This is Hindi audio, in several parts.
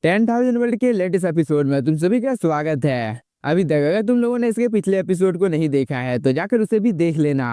10,000 वर्ल्ड के लेटेस्ट एपिसोड में तुम सभी का स्वागत है। अभी तक अगर तुम लोगों ने इसके पिछले एपिसोड को नहीं देखा है तो जाकर उसे भी देख लेना।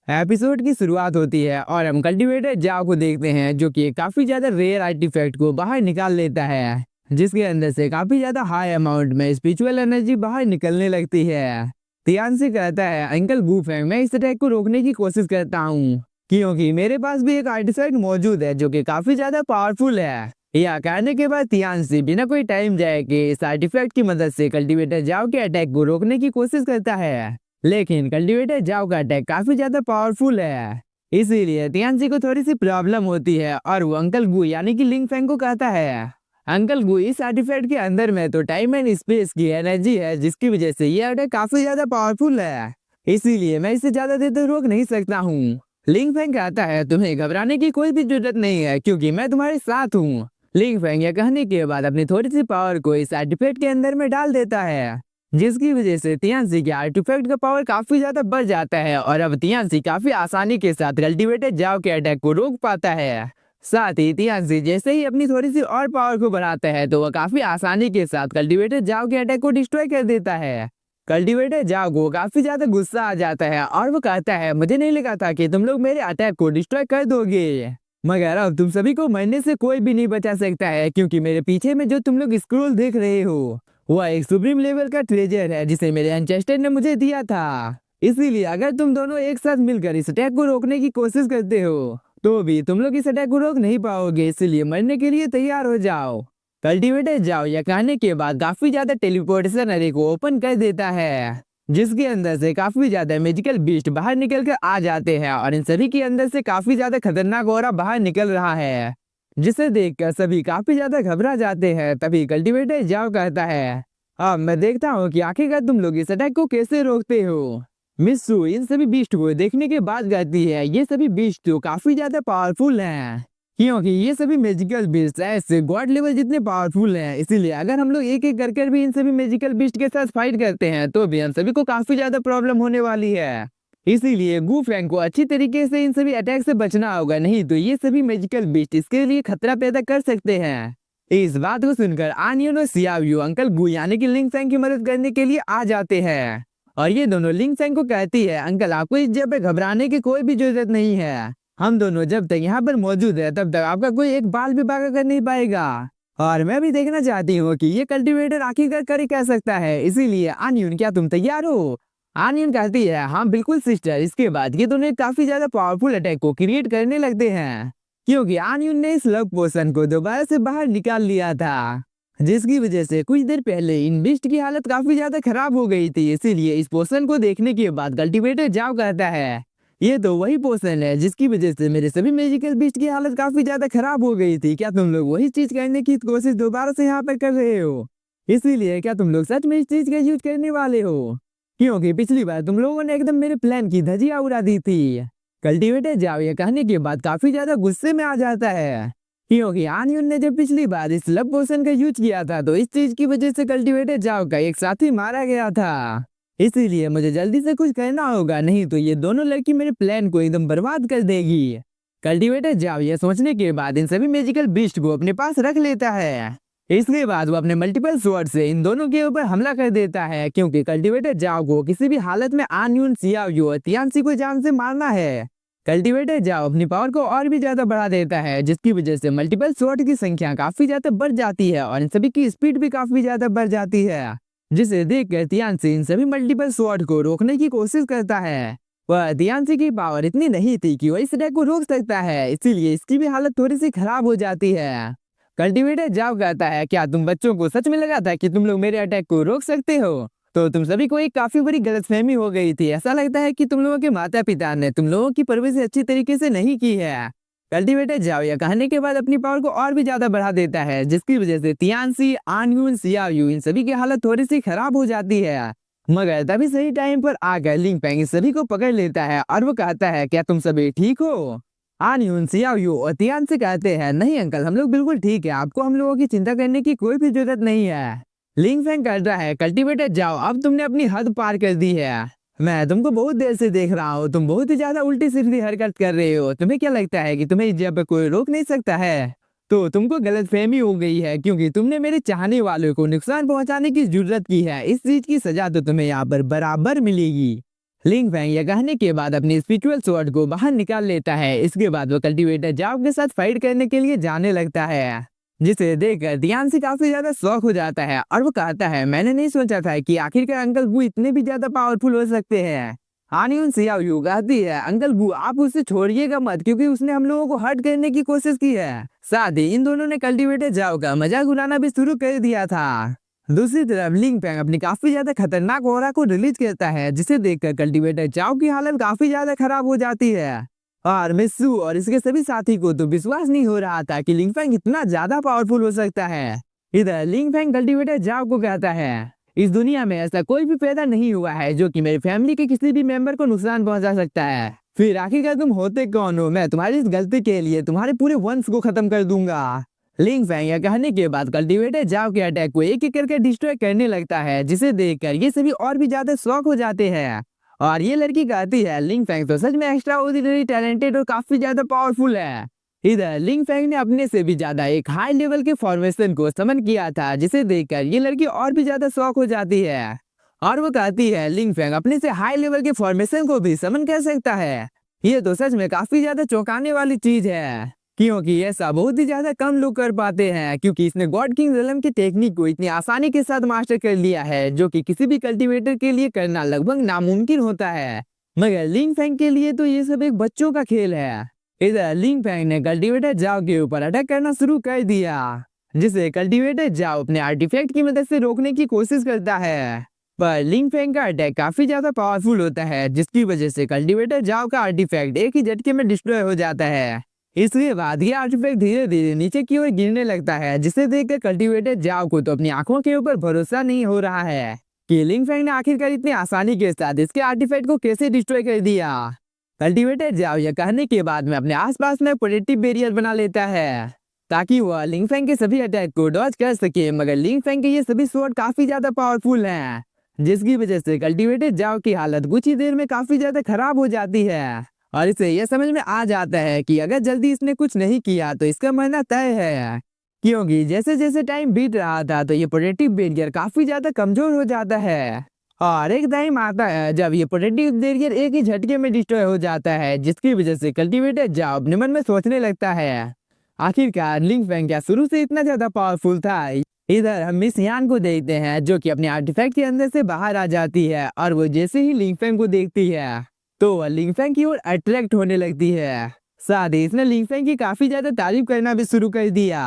एपिसोड की शुरुआत होती है और हम कल्टीवेटर जाओ को देखते हैं जो कि काफी ज्यादा रेयर आर्टिफैक्ट को बाहर निकाल लेता है, जिसके अंदर से काफी ज्यादा हाई अमाउंट में स्पिरिचुअल एनर्जी बाहर निकलने लगती है। तियानसी कहता है, अंकल गूफैंग, मैं इस अटैक को रोकने की कोशिश करता हूँ क्योंकि मेरे पास भी एक आर्टिफैक्ट मौजूद है जो कि काफी ज्यादा पावरफुल है। यह कहने के बाद तियानसी बिना कोई टाइम जाए कि इस आर्टिफैक्ट की मदद से कल्टीवेटर जाओ के अटैक को रोकने की कोशिश करता है, लेकिन कल्टीवेटर जाओ का अटैक काफी ज्यादा पावरफुल है। इसीलिए तियानसी को थोड़ी सी प्रॉब्लम होती है और वो अंकल गु यानी कि लिंग फेंग को कहता है, अंकल गु, इस आर्टिफैक्ट के अंदर में तो टाइम एंड स्पेस की एनर्जी है जिसकी वजह से ये अटैक काफी ज्यादा पावरफुल है, इसीलिए मैं इसे ज्यादा देर तक रोक नहीं सकता हूँ। लिंग फेंग कहता है, तुम्हें घबराने की कोई भी जरूरत नहीं है क्योंकि मैं तुम्हारे साथ हूँ। लिंग फेंग यह कहने के बाद अपनी थोड़ी सी पावर को इस आर्टिफैक्ट के अंदर में डाल देता है, जिसकी वजह से तियानसी के आर्टिफैक्ट का पावर काफी ज्यादा बढ़ जाता है और अब तियानसी काफी आसानी के साथ कल्टीवेटर जाओ के अटैक को रोक पाता है। साथ ही तियानसी जैसे ही अपनी थोड़ी सी और पावर को बढ़ाता है तो वह काफी आसानी के साथ कल्टीवेटर जाओ के अटैक को डिस्ट्रॉय कर देता है। कल्टीवेटर जाओ को काफी ज्यादा गुस्सा आ जाता है और वो कहता है, मुझे नहीं लगा था कि तुम लोग मेरे अटैक को डिस्ट्रॉय कर दोगे, मगर अब तुम सभी को मरने से कोई भी नहीं बचा सकता है क्योंकि मेरे पीछे में जो तुम लोग स्क्रोल देख रहे हो वह एक सुप्रीम लेवल का ट्रेजर है जिसे मेरे एंसेस्टर ने मुझे दिया था। इसीलिए अगर तुम दोनों एक साथ मिलकर इस अटैक को रोकने की कोशिश करते हो तो भी तुम लोग इस अटैक को रोक नहीं पाओगे, इसलिए मरने के लिए तैयार हो जाओ। कल्टीवेटर जाओ यह कहने के बाद काफी ज्यादा टेलीपोर्टेशन अरे को ओपन कर देता है, जिसके अंदर से काफी ज्यादा मैजिकल बीस्ट बाहर निकल कर आ जाते हैं और इन सभी के अंदर से काफी ज्यादा खतरनाक ऑरा बाहर निकल रहा है, जिसे देखकर सभी काफी ज्यादा घबरा जाते हैं। तभी कल्टीवेटर जाओ कहता है, अब मैं देखता हूँ कि आखिरकार तुम लोग इस अटैक को कैसे रोकते हो। मिस्सू इन सभी बीस्ट को देखने के बाद कहती है, ये सभी बीस्ट तो काफी ज्यादा पावरफुल हैं क्योंकि ये सभी मैजिकल बीस्ट ऐसे गॉड लेवल जितने पावरफुल हैं, इसीलिए अगर हम लोग एक एक कर भी इन सभी मैजिकल बीस्ट के साथ फाइट करते हैं तो भी हम सभी को काफी ज्यादा प्रॉब्लम होने वाली है। इसीलिए गूफैंग को अच्छी तरीके से इन सभी अटैक से बचना होगा, नहीं तो ये सभी मैजिकल बीस्ट इसके लिए खतरा पैदा कर सकते हैं। इस बात को सुनकर आनियन और सियाओ अंकल गु यानी कि लिंग फेंग की मदद करने के लिए आ जाते हैं और ये दोनों लिंग फेंग को कहती है, अंकल आपको इस जगह पे घबराने की कोई भी जरूरत नहीं है, हम दोनों जब तक यहाँ पर मौजूद है तब तक आपका कोई एक बाल भी बाका कर नहीं पाएगा और मैं भी देखना चाहती हूँ कि ये कल्टीवेटर आखिरकार कर क्या सकता है, इसीलिए आनियन क्या तुम तैयार हो। आनियन कहती है, हाँ बिल्कुल सिस्टर। इसके बाद ये दोनों काफी ज्यादा पावरफुल अटैक को क्रिएट करने लगते हैं क्योंकि आनियन ने इस लव पोशन को दोबारा से बाहर निकाल लिया था, जिसकी वजह से कुछ देर पहले इन बीस्ट की हालत काफी ज्यादा खराब हो गई थी। इसीलिए इस पोशन को देखने के बाद कल्टीवेटर जाओ कहता है, ये तो वही पोशन है जिसकी वजह से मेरे सभी मैजिकल बीस्ट की हालत काफी ज्यादा खराब हो गई थी, क्या तुम लोग वही चीज करने की कोशिश दोबारा से यहाँ पर कर रहे हो? इसीलिए क्या तुम लोग सच में इस चीज का यूज करने वाले हो? क्योंकि पिछली बार तुम लोगों ने एकदम मेरे प्लान की धज्जियां उड़ा दी थी। कल्टीवेटर जाओ ये कहने के बाद काफी ज्यादा गुस्से में आ जाता है क्योंकि आनियन ने जब पिछली बार इस लव पोशन का यूज किया था तो इस चीज की वजह से कल्टीवेटर जाओ का एक साथी मारा गया था, इसीलिए मुझे जल्दी से कुछ करना होगा, नहीं तो ये दोनों लड़की मेरे प्लान को एकदम बर्बाद कर देगी। कल्टीवेटर जाओ ये सोचने के बाद इन सभी मैजिकल बीस्ट को अपने पास रख लेता है। इसके बाद वो अपने मल्टीपल स्वॉर्ड से इन दोनों के ऊपर हमला कर देता है क्योंकि कल्टीवेटर जाओ को किसी भी हालत में आनियन, सियाओ और तियानसी को जान से मारना है। कल्टीवेटर जाओ अपनी पावर को और भी ज्यादा बढ़ा देता है, जिसकी वजह से मल्टीपल स्वॉर्ड की संख्या काफी ज्यादा बढ़ जाती है और इन सभी की स्पीड भी काफी ज्यादा बढ़ जाती है, जिसे देखकर तियानसी इन सभी मल्टीपल स्वॉर्ड को रोकने की कोशिश करता है। वह तियानसी की पावर इतनी नहीं थी कि वह इस अटैक को रोक सकता है, इसीलिए इसकी भी हालत थोड़ी सी खराब हो जाती है। कल्टीवेटर जाओ कहता है, क्या तुम बच्चों को सच में लगा था कि तुम लोग मेरे अटैक को रोक सकते हो? तो तुम सभी को एक काफी बड़ी गलतफहमी हो गई थी, ऐसा लगता है कि तुम लोगों के माता पिता ने तुम लोगों की परवरिश अच्छी तरीके से नहीं की है। कल्टीवेटर जाओ यह कहने के बाद अपनी पावर को और भी ज्यादा बढ़ा देता है, जिसकी वजह से तियानसी, आनियन, सियाओ इन सभी की हालत थोड़ी सी खराब हो जाती है। मगर तभी सही टाइम पर आकर लिंग फेंग सभी को पकड़ लेता है और वो कहता है, क्या तुम सभी ठीक हो? आनियन, सियाओ और तियानसी कहते हैं, नहीं अंकल हम लोग बिल्कुल ठीक है, आपको हम लोगों की चिंता करने की कोई भी जरूरत नहीं है। लिंग फेंग कहता है, कल्टीवेटर जाओ अब तुमने अपनी हद पार कर दी है, मैं तुमको बहुत देर से देख रहा हूँ, तुम बहुत ही ज्यादा उल्टी सीधी हरकत कर रहे हो, तुम्हें क्या लगता है कि तुम्हें इस जगह पे कोई रोक नहीं सकता है? तो तुमको गलतफहमी हो गई है क्योंकि तुमने मेरे चाहने वालों को नुकसान पहुंचाने की जुर्रत की है। इस चीज की सजा तो तुम्हें यहाँ पर बराबर मिलेगी। लिंग फैंग यह कहने के बाद अपनी स्पिरिचुअल स्वॉर्ड को बाहर निकाल लेता है। इसके बाद वो कल्टीवेटर जाओ के साथ फाइट करने के लिए जाने लगता है, जिसे देखकर ध्यान से काफी ज्यादा शौक हो जाता है और वो कहता है मैंने नहीं सोचा था कि आखिरकार अंकल बू इतने भी ज्यादा पावरफुल हो सकते हैं। हानियुन सियाओ कहती है अंकल बू आप उसे छोड़िएगा मत क्योंकि उसने हम लोगों को हर्ट करने की कोशिश की है। साथ ही इन दोनों ने कल्टीवेटर जाओ का मजाक उड़ाना भी शुरू कर दिया था। दूसरी तरफ लिंग फैंग अपनी काफी ज्यादा खतरनाक ऑरा को रिलीज करता है, जिसे देखकर कल्टीवेटर जाओ की हालत काफी ज्यादा खराब हो जाती है। और मिस्सू और इसके सभी साथी को तो विश्वास नहीं हो रहा था कि लिंग फैंग इतना ज्यादा पावरफुल हो सकता है। इधर लिंग फैंग कल्टीवेटर जाओ को कहता है इस दुनिया में ऐसा कोई भी पैदा नहीं हुआ है जो कि मेरी फैमिली के किसी भी मेंबर को नुकसान पहुंचा सकता है। फिर आखिरकार तुम होते कौन हो? मैं तुम्हारी इस गलती के लिए तुम्हारे पूरे वंश को खत्म कर दूंगा। लिंग फैंग यह कहने के बाद कल्टीवेटर जाओ के अटैक को एक एक करके डिस्ट्रॉय करने लगता है, जिसे देखकर ये सभी और भी ज्यादा शॉक हो जाते हैं। और ये लड़की कहती है लिंग फैंग तो सच में एक्स्ट्रा ऑर्डिनरी टैलेंटेड और काफी ज्यादा पावरफुल है। इधर लिंग फैंग ने अपने से भी ज्यादा एक हाई लेवल के फॉर्मेशन को समन किया था, जिसे देखकर ये लड़की और भी ज्यादा शॉक हो जाती है। और वो कहती है लिंग फैंग अपने से हाई लेवल के फॉर्मेशन को भी समन कर सकता है। ये तो सच में काफी ज्यादा चौंकाने वाली चीज है, क्योंकि ऐसा बहुत ही ज्यादा कम लोग कर पाते हैं, क्योंकि इसने गॉड किंग रेलम की टेक्निक को इतनी आसानी के साथ मास्टर कर लिया है, जो कि किसी भी कल्टीवेटर के लिए करना लगभग नामुमकिन होता है। मगर लिंग फैंग के लिए तो ये सब एक बच्चों का खेल है। इधर लिंग फैंग ने कल्टीवेटर जाओ के ऊपर अटैक करना शुरू कर दिया, जिसे कल्टीवेटर जाओ अपने आर्टिफैक्ट की मदद से रोकने की कोशिश करता है। पर लिंग फैंग का अटैक काफी ज्यादा पावरफुल होता है, जिसकी वजह से कल्टीवेटर जाओ का आर्टिफैक्ट एक ही झटके में डिस्ट्रॉय हो जाता है। इसके बाद ये आर्टिफैक्ट धीरे धीरे नीचे की ओर गिरने लगता है, जिसे देखकर कल्टीवेटर जाओ को तो अपनी आंखों के ऊपर भरोसा नहीं हो रहा है कि लिंग फैंग ने आखिरकार इतनी आसानी के साथ इसके आर्टिफैक्ट को कैसे डिस्ट्रॉय कर दिया। कल्टीवेटर जाओ यह कहने के बाद में अपने आसपास में प्रोटेक्टिव बैरियर बना लेता है, ताकि वह लिंग फैंग के सभी अटैक को डॉज कर सके। मगर लिंग फैंग के ये सभी स्वॉर्ड काफी ज्यादा पावरफुल हैं, जिसकी वजह से कल्टीवेटर जाओ की हालत कुछ ही देर में काफी ज्यादा खराब हो जाती है। और इसे यह समझ में आ जाता है कि अगर जल्दी इसने कुछ नहीं किया तो इसका मरना तय है, क्योंकि जैसे जैसे टाइम बीत रहा था तो ये प्रोटेक्टिव बैरियर काफी ज्यादा कमजोर हो जाता है। और एक टाइम आता है जब ये प्रोटेक्टिव बैरियर एक ही झटके में डिस्ट्रॉय हो जाता है, जिसकी वजह से कल्टीवेटर जाओ अपने मन में सोचने लगता है आखिरकार लिंग फैंग क्या शुरू से इतना ज्यादा पावरफुल था। इधर हम मिस यान को देखते हैं, जो कि अपने आर्टिफैक्ट के अंदर से बाहर आ जाती है, और वो जैसे ही लिंग फैंग को देखती है तो वह लिंग फैंग की ओर अट्रैक्ट होने लगती है। साथ ही इसने लिंग फैंग की काफी ज्यादा तारीफ करना भी शुरू कर दिया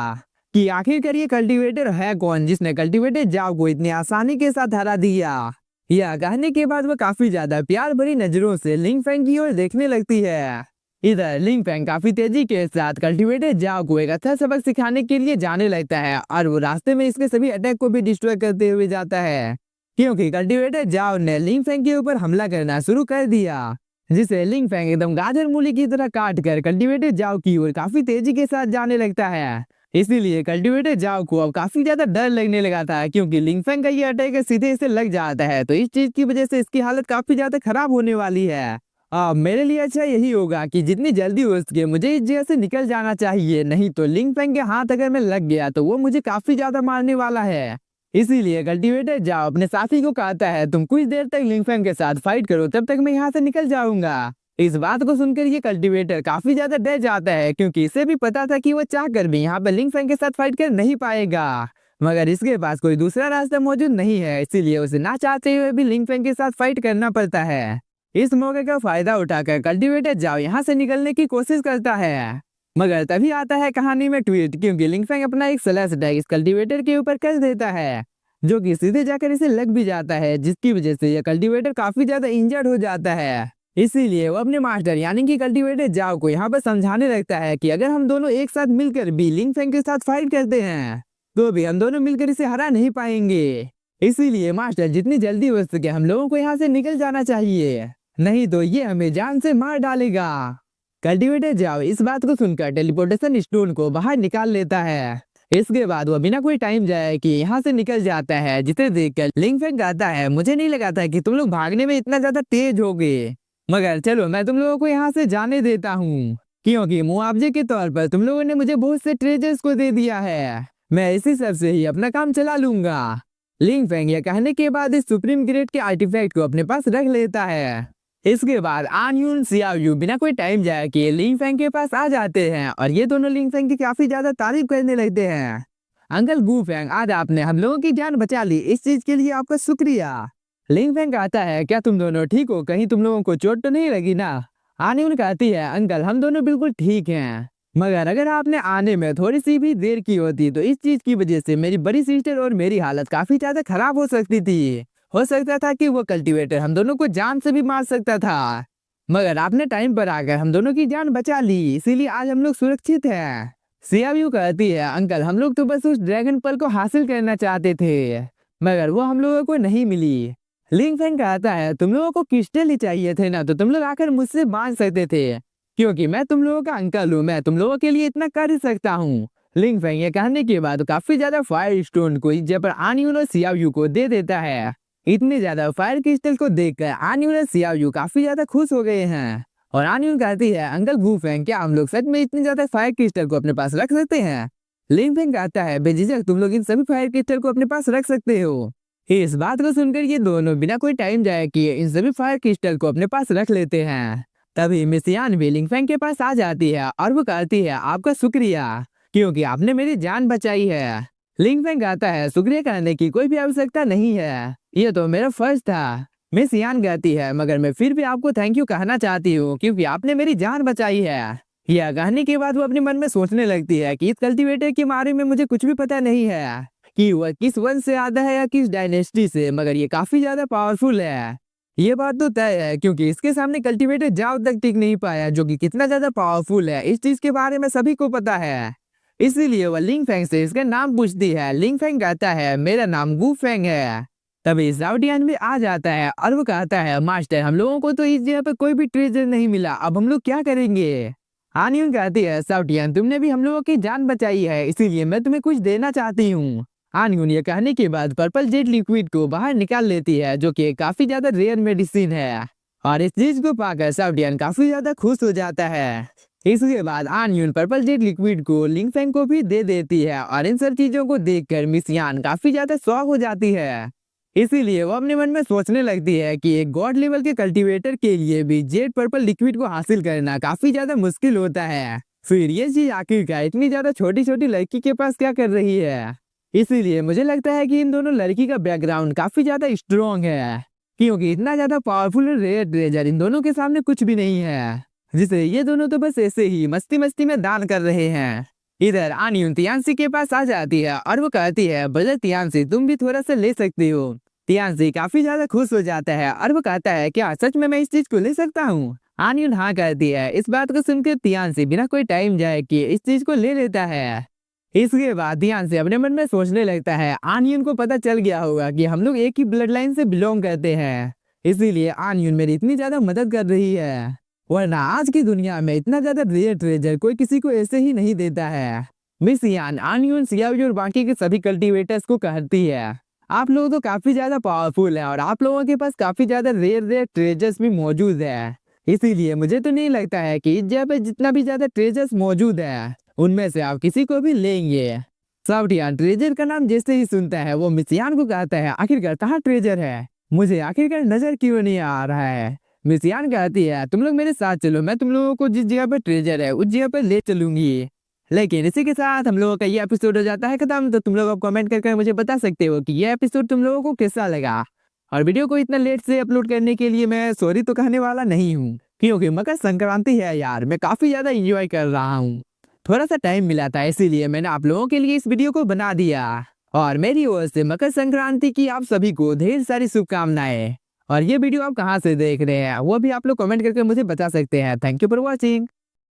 कि आखिरकार ये कल्टीवेटर है कौन जिसने कल्टीवेटर जाओ को इतनी आसानी के साथ हरा दिया। यह कहने के बाद वह काफी ज्यादा प्यार भरी नजरों से लिंग फैंग की ओर देखने लगती है। इधर लिंग फैंग काफी तेजी के साथ कल्टीवेटर जाओ को एक अच्छा सबक सिखाने के लिए जाने लगता है, और वो रास्ते में इसके सभी अटैक को भी डिस्ट्रॉय करते हुए जाता है, क्योंकि कल्टीवेटर जाओ ने लिंग फैंग के ऊपर हमला करना शुरू कर दिया, जिसे लिंग फैंग एकदम गाजर मूली की तरह काट कर कल्टीवेटर जाओ की ओर काफी तेजी के साथ जाने लगता है। इसीलिए कल्टीवेटर जाओ को अब काफी ज्यादा डर लगने लगा था, क्योंकि लिंग फैंग का ये अटैक सीधे इसे लग जाता है, तो इस चीज की वजह से इसकी हालत काफी ज्यादा खराब होने वाली है। अब मेरे लिए अच्छा यही होगा कि जितनी जल्दी हो सके मुझे इस जगह से निकल जाना चाहिए, नहीं तो लिंग फैंग के हाथ अगर मैं लग गया तो वो मुझे काफी ज्यादा मारने वाला है। इसीलिए कल्टीवेटर जाओ अपने साथी को कहता है तुम कुछ देर तक लिंग फैंग के साथ फाइट करो, तब तक मैं यहाँ से निकल जाऊंगा। इस बात को सुनकर ये कल्टीवेटर काफी ज्यादा डर जाता है, क्योंकि इसे भी पता था कि वो चाह कर भी यहाँ पर लिंग फैंग के साथ फाइट कर नहीं पाएगा, मगर इसके पास कोई दूसरा रास्ता मौजूद नहीं है, इसीलिए उसे ना चाहते हुए भी लिंग फैंग के साथ फाइट करना पड़ता है। इस मौके का फायदा उठाकर कल्टीवेटर जाओ यहाँ से निकलने की कोशिश करता है, मगर तभी आता है कहानी में ट्वीट, क्योंकि लिंग फैंग अपना एक स्लैश अटैक इस कल्टीवेटर के ऊपर कर देता है, जो कि सीधे जाकर इसे लग भी जाता है, जिसकी वजह से यह कल्टीवेटर काफी ज्यादा इंजर्ड हो जाता है। इसीलिए वो अपने मास्टर यानी कि कल्टीवेटर जाओ को यहाँ पर समझाने लगता है कि अगर हम दोनों एक साथ मिलकर भी लिंग फैंग के साथ फाइट करते हैं तो भी हम दोनों मिलकर इसे हरा नहीं पाएंगे। इसीलिए मास्टर जितनी जल्दी हो सके हम लोगों को यहाँ से निकल जाना चाहिए, नहीं तो ये हमें जान से मार डालेगा। कल्टीवेटर जाओ इस बात को सुनकर टेलीपोर्टेशन स्टोन को बाहर निकाल लेता है। इसके बाद वो बिना कोई टाइम जाए कि यहाँ से निकल जाता है, जिसे देखकर लिंग फैंग कहता है मुझे नहीं लगा था कि तुम लोग भागने में इतना ज्यादा तेज होगे, मगर चलो मैं तुम लोगों को यहाँ से जाने देता हूँ। क्योंकि मुआवजे के तौर पर तुम लोगों ने मुझे बहुत से ट्रेजर्स को दे दिया है। मैं इसी सब से ही अपना काम चला लूंगा। लिंग फेंग ये कहने के बाद इस सुप्रीम ग्रेड के आर्टिफैक्ट को अपने पास रख लेता है। इसके बाद आन यून सियाओ यू बिना कोई टाइम जाए कि लिंग फेंग के पास आ जाते हैं और ये दोनों लिंग फेंग की काफी ज्यादा तारीफ करने लगते हैं। अंकल गू फेंग, आज आपने हम लोगों की जान बचा ली, इस चीज के लिए आपका शुक्रिया। लिंग फेंग कहता है, क्या तुम दोनों ठीक हो? कहीं तुम लोगों को चोट तो नहीं लगी ना? आन यून कहती है, अंकल हम दोनों बिल्कुल ठीक हैं, मगर अगर आपने आने में थोड़ी सी भी देर की होती तो इस चीज की वजह से मेरी बड़ी सिस्टर और मेरी हालत काफी ज्यादा खराब हो सकती थी। हो सकता था कि वो कल्टीवेटर हम दोनों को जान से भी मार सकता था, मगर आपने टाइम पर आकर हम दोनों की जान बचा ली, इसीलिए आज हम लोग सुरक्षित हैं। सियाव्यू कहती है, अंकल हम लोग तो बस उस ड्रैगन पल को हासिल करना चाहते थे, मगर वो हम लोगों को नहीं मिली। लिंग फेंग कहता है, तुम लोगों को क्रिस्टल ही चाहिए थे ना, तो तुम लोग आकर मुझसे मांग सकते थे, क्योंकि मैं तुम लोगों का अंकल हूँ, मैं तुम लोगों के लिए इतना कर सकता हूँ। लिंग फेंग ये कहने के बाद काफी ज्यादा फायर स्टोन को इस जगह पर आन यून और सियाव्यू को दे देता है। इतने ज्यादा फायर क्रिस्टल को देखकर आन यून और सियाव्यू काफी ज्यादा खुश हो गए हैं और आन यून कहती है, अंकल गू फेंग क्या हम लोग सच में इतने ज्यादा फायर क्रिस्टल को अपने पास रख सकते हैं? लिंग फेंग कहता है, बेझिझक तुम लोग इन सभी फायर क्रिस्टल को अपने पास रख सकते हो। इस बात को सुनकर ये दोनों बिना कोई टाइम जाए किए इन सभी फायर क्रिस्टल को अपने पास रख लेते हैं। तभी मिस यान भी लिंग फेंग के पास आ जाती है और वो कहती है, आपका शुक्रिया, क्योंकि आपने मेरी जान बचाई है। लिंग फेंग कहता है, शुक्रिया करने की कोई भी आवश्यकता नहीं है, ये तो मेरा फर्ज था। मिस यान कहती है, मगर मैं फिर भी आपको थैंक यू कहना चाहती हूँ, क्योंकि आपने मेरी जान बचाई है। यह कहने के बाद वो अपने मन में सोचने लगती है कि इस कल्टीवेटर के बारे में मुझे कुछ भी पता नहीं है कि वह किस वंश से आता है या किस डायनेस्टी से, मगर ये काफी ज्यादा पावरफुल है। ये बात तो तय है, क्योंकि इसके सामने कल्टीवेटर जाओ तक टिक नहीं पाया, जो कि कितना ज्यादा पावरफुल है इस चीज के बारे में सभी को पता है। इसीलिए वह लिंग फेंग से इसका नाम पूछती है। लिंग फेंग कहता है, मेरा नाम गू फेंग है। तभी साउटियान भी आ जाता है और वो कहता है, मास्टर हम लोगों को तो इस जगह पर कोई भी ट्रेजर नहीं मिला, अब हम लोग क्या करेंगे? आन यून कहती है, साउटियान तुमने भी हम लोगों की जान बचाई है, इसीलिए मैं तुम्हें कुछ देना चाहती हूँ। आन यून ये कहने के बाद पर्पल जेट लिक्विड को बाहर निकाल लेती है, जो कि काफी ज्यादा रेयर मेडिसिन है, और इस चीज को पाकर साउटियान काफी ज्यादा खुश हो जाता है। इसके बाद आन यून पर्पल जेट लिक्विड को लिंग फेंग को भी दे देती है और इन सब चीजों को देखकर मिस यान काफी ज्यादा शॉक हो जाती है। इसीलिए वो अपने मन में सोचने लगती है कि एक गॉड लेवल के कल्टीवेटर के लिए भी जेट पर्पल लिक्विड को हासिल करना काफी ज्यादा मुश्किल होता है। फिर ये चीज आखिरकार इतनी ज्यादा छोटी छोटी लड़की के पास क्या कर रही है? इसीलिए मुझे लगता है कि इन दोनों लड़की का बैकग्राउंड काफी ज्यादा स्ट्रॉन्ग है, क्योंकि इतना ज्यादा पावरफुल और रेयर ट्रेजर इन दोनों के सामने कुछ भी नहीं है, जिसे ये दोनों तो बस ऐसे ही मस्ती मस्ती में दान कर रहे हैं। इधर आन यून तियानसी के पास आ जाती है और वो कहती है, ब्रदर तियानसी तुम भी थोड़ा सा ले सकती हो। तियानसी काफी ज्यादा खुश हो जाता है और वो कहता है, क्या सच में मैं इस चीज को ले सकता हूँ? आन यून हाँ कहती है। इस बात को सुनकर तियानसी बिना कोई टाइम जाए कि इस चीज को ले लेता है। इसके बाद ध्यान से अपने मन में सोचने लगता है, आन यून को पता चल गया होगा कि हम लोग एक ही ब्लड लाइन से बिलोंग करते हैं, इसीलिए आन यून मेरी इतनी ज्यादा मदद कर रही है, वरना आज की दुनिया में इतना ज्यादा रेयर ट्रेजर कोई किसी को ऐसे ही नहीं देता है। मिस यान आन यून सियाओ और बाकी के सभी कल्टीवेटर्स को कहती है, आप लोग तो काफी ज्यादा पावरफुल हैं और आप लोगों के पास काफी ज्यादा रेयर ट्रेजर्स भी मौजूद है, इसीलिए मुझे तो नहीं लगता है कि इस जगह पे जितना भी ज्यादा ट्रेजर्स मौजूद है उनमें से आप किसी को भी लेंगे। साउटियान ट्रेजर का नाम जैसे ही सुनता है वो मिस यान को कहता है, आखिरकार कहाँ ट्रेजर है? मुझे आखिरकार नजर क्यों नहीं आ रहा है? मिस यान कहती है, तुम लोग मेरे साथ चलो, मैं तुम लोगों को जिस जगह पर ट्रेजर है उस जगह पर ले चलूंगी। लेकिन इसी के साथ हम लोगों का ये एपिसोड हो जाता है खत्म। तो तुम लोग अब कमेंट करके मुझे बता सकते हो कि ये एपिसोड तुम लोगों को कैसा लगा। और वीडियो को इतना लेट से अपलोड करने के लिए मैं सॉरी तो कहने वाला नहीं हूँ, क्योंकि मकर संक्रांति है यार, मैं काफी ज्यादा इंजॉय कर रहा हूँ। थोड़ा सा टाइम मिला था, इसीलिए मैंने आप लोगों के लिए इस वीडियो को बना दिया। और मेरी ओर से मकर संक्रांति की आप सभी को ढेर सारी शुभकामनाएं। और ये वीडियो आप कहाँ से देख रहे हैं वो भी आप लोग कमेंट करके मुझे बता सकते हैं। Thank you for watching.